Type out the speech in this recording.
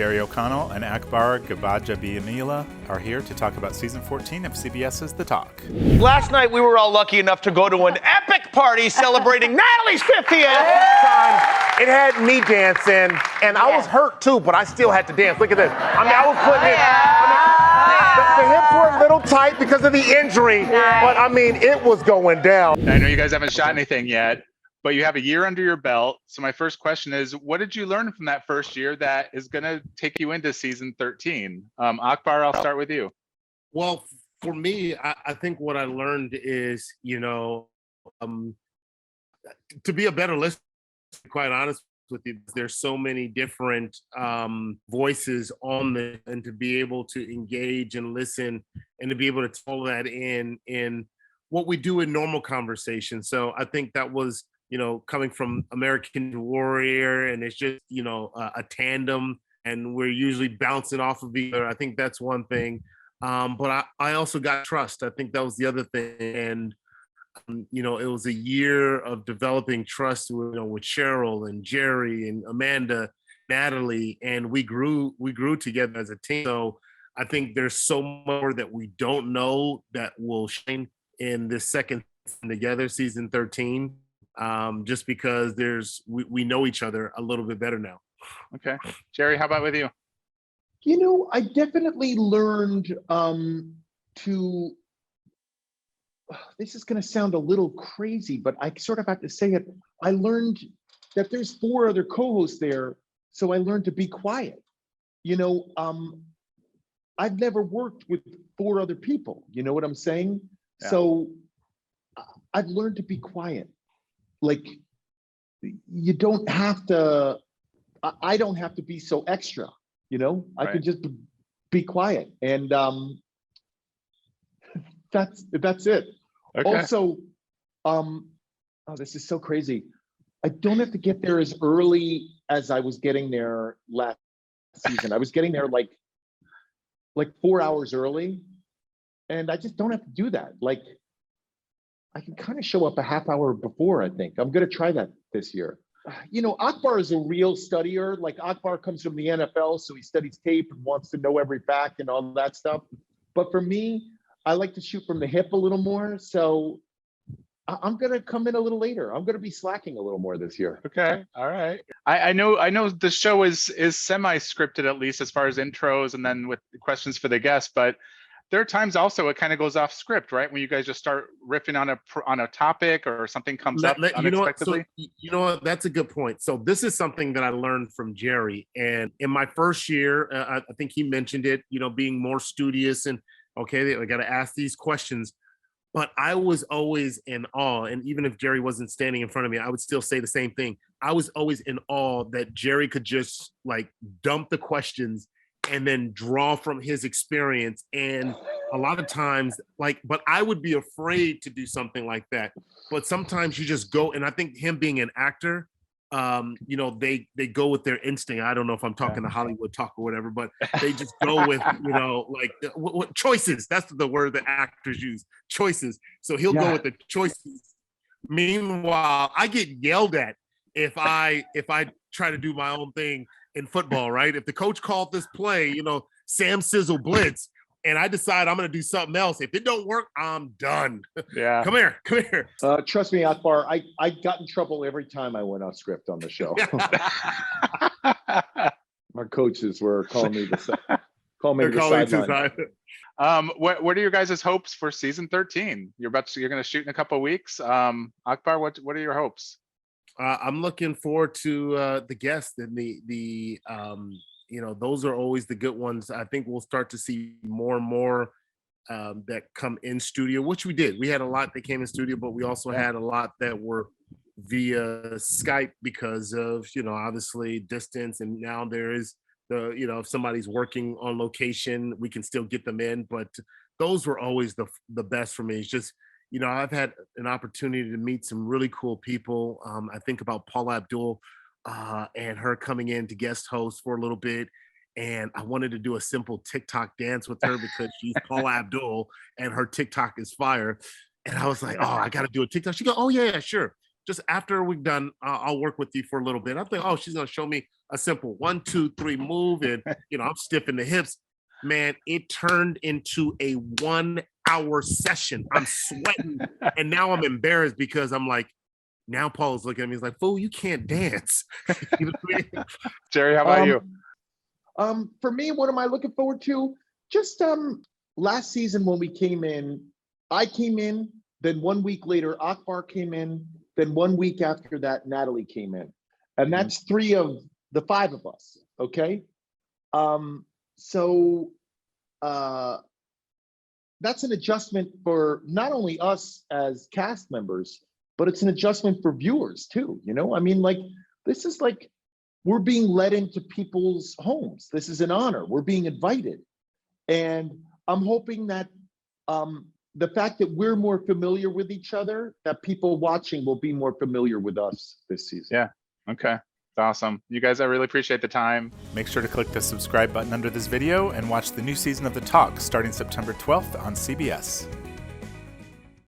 Jerry O'Connell and Akbar Gbajabiamila are here to talk about season 14 of CBS's The Talk. Last night, we were all lucky enough to go to an epic party celebrating Natalie's 50th. It had me dancing, and I was hurt too, but I still had to dance. Look at this. I mean, I was putting it. The hips were a little tight because of the injury, but I mean, it was going down. I know you guys haven't shot anything yet, but you have a year under your belt. So my first question is, what did you learn from that first year that is going to take you into season 13? Akbar, I'll start with you. Well, for me, I think what I learned is, to be a better listener, to be quite honest with you, there's so many different voices on the, and to be able to engage and listen and to be able to tell that in what we do in normal conversation. So I think that was, coming from American Warrior, and it's just, a tandem, and we're usually bouncing off of each other. I think that's one thing. But I also got trust. I think that was the other thing. And, it was a year of developing trust with Cheryl and Jerry and Amanda, Natalie, and we grew together as a team. So I think there's so more that we don't know that will shine in this second season together, season 13, just because we know each other a little bit better now. Okay. Jerry, how about with you? I definitely learned this is going to sound a little crazy, but I sort of have to say it. I learned that there's 4 other co-hosts there, so I learned to be quiet. I've never worked with 4 other people. You know what I'm saying? Yeah. So I've learned to be quiet. Like, you don't have to, I don't have to be so extra, I can just be quiet. And that's it. Okay. Also, this is so crazy. I don't have to get there as early as I was getting there last season. I was getting there like 4 hours early, and I just don't have to do that. Like, I can kind of show up a half hour before, I think. I'm going to try that this year. Akbar is a real studier. Like, Akbar comes from the NFL, so he studies tape and wants to know every fact and all that stuff. But for me, I like to shoot from the hip a little more. So I'm going to come in a little later. I'm going to be slacking a little more this year. Okay. All right. I know the show is semi-scripted, at least as far as intros and then with questions for the guests, but there are times also it kind of goes off script, right? When you guys just start riffing on a topic or something comes up unexpectedly. You know what? That's a good point. So this is something that I learned from Jerry. And in my first year, I think he mentioned it, being more studious and, okay, I got to ask these questions. But I was always in awe. And even if Jerry wasn't standing in front of me, I would still say the same thing. I was always in awe that Jerry could just dump the questions and then draw from his experience. And a lot of times, but I would be afraid to do something like that. But sometimes you just go, and I think him being an actor, they go with their instinct. I don't know if I'm talking to Hollywood talk or whatever, but they just go with, what choices. That's the word that actors use, choices. So he'll go with the choices. Meanwhile, I get yelled at if I try to do my own thing in football, right? If the coach called this play, Sam Sizzle blitz, and I decide I'm going to do something else. If it don't work, I'm done. Yeah. Come here. Trust me, Akbar, I got in trouble every time I went off script on the show. Our coaches were calling me to the sideline. What are your guys' hopes for season 13? You're going to shoot in a couple of weeks. Akbar, what are your hopes? I'm looking forward to the guests and those are always the good ones. I think we'll start to see more and more that come in studio, which we did. We had a lot that came in studio, but we also had a lot that were via Skype because of, obviously distance. And now there is if somebody's working on location, we can still get them in. But those were always the best for me. It's just, I've had an opportunity to meet some really cool people. I think about Paula Abdul and her coming in to guest host for a little bit. And I wanted to do a simple TikTok dance with her because she's Paula Abdul and her TikTok is fire. And I was like, oh, I got to do a TikTok. She goes, oh, yeah, sure. just after we're done, I'll work with you for a little bit. I think, oh, she's gonna show me a simple 1, 2, 3 move, and I'm stiff in the hips. Man, it turned into a 1-hour session. I'm sweating, and now I'm embarrassed because I'm like, now Paul's looking at me. He's like, "Fool, you can't dance." You know what I mean? Jerry, how about you? For me, what am I looking forward to? Just last season when we came in, I came in, then 1 week later, Akbar came in, then 1 week after that, Natalie came in. And that's 3 of the 5 of us, okay? So that's an adjustment for not only us as cast members, but it's an adjustment for viewers too, I mean, like, this is like, we're being let into people's homes. This is an honor. We're being invited. And I'm hoping that the fact that we're more familiar with each other, that people watching will be more familiar with us this season. Yeah. Okay. Awesome. You guys, I really appreciate the time. Make sure to click the subscribe button under this video and watch the new season of The Talk starting September 12th on CBS.